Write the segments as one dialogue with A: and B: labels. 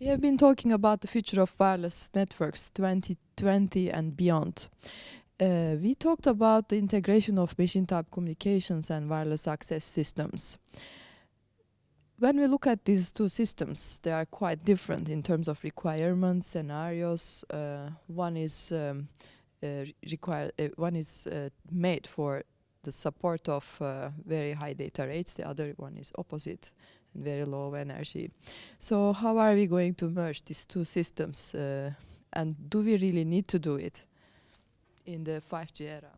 A: We have been talking about the future of wireless networks 2020 and beyond. We talked about the integration of machine-type communications and wireless access systems. When we look at these two systems, they are quite different in terms of requirements, scenarios. One is made for the support of very high data rates. The other one is opposite and very low energy. So how are we going to merge these two systems? And do we really need to do it in the 5G era?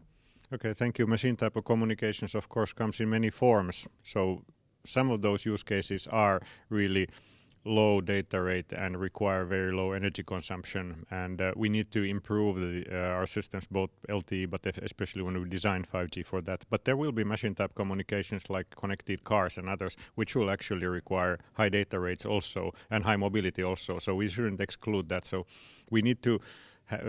B: Okay, thank you. Machine type of communications, of course, comes in many forms. So some of those use cases are really low data rate and require very low energy consumption, and we need to improve our systems, both LTE, but especially when we design 5G for that. But there will be machine type communications like connected cars and others, which will actually require high data rates also and high mobility also. So we shouldn't exclude that. So we need to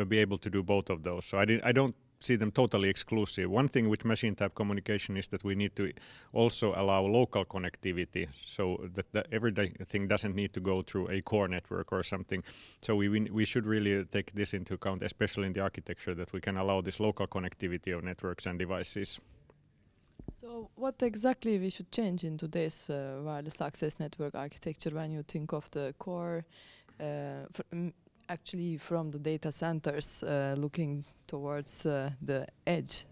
B: be able to do both of those. So I don't see them totally exclusive. One thing with machine type communication is that we need to also allow local connectivity, so that everything doesn't need to go through a core network or something. So we should really take this into account, especially in the architecture, that we can allow this local connectivity of networks and devices.
A: So what exactly we should change in today's wireless access network architecture when you think of the core, actually from the data centers looking towards the edge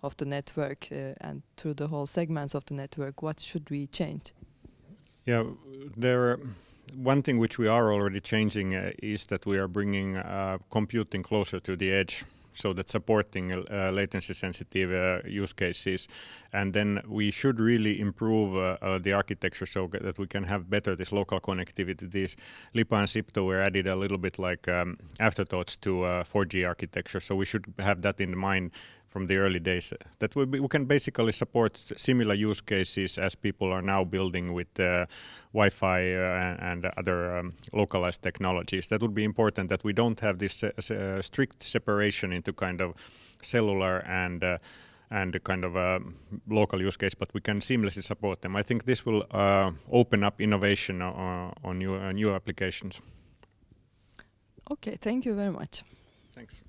A: of the network and through the whole segments of the network? What should we change?
B: Yeah, one thing which we are already changing is that we are bringing computing closer to the edge, so that supporting latency sensitive use cases. And then we should really improve the architecture so that we can have better this local connectivity. These LIPA and SIPTO were added a little bit like afterthoughts to 4G architecture, so we should have that in mind from the early days, that we can basically support similar use cases as people are now building with Wi-Fi and other localized technologies. That would be important, that we don't have this strict separation into kind of cellular and kind of local use case, but we can seamlessly support them. I think this will open up innovation on new applications.
A: Okay, thank you very much.
B: Thanks.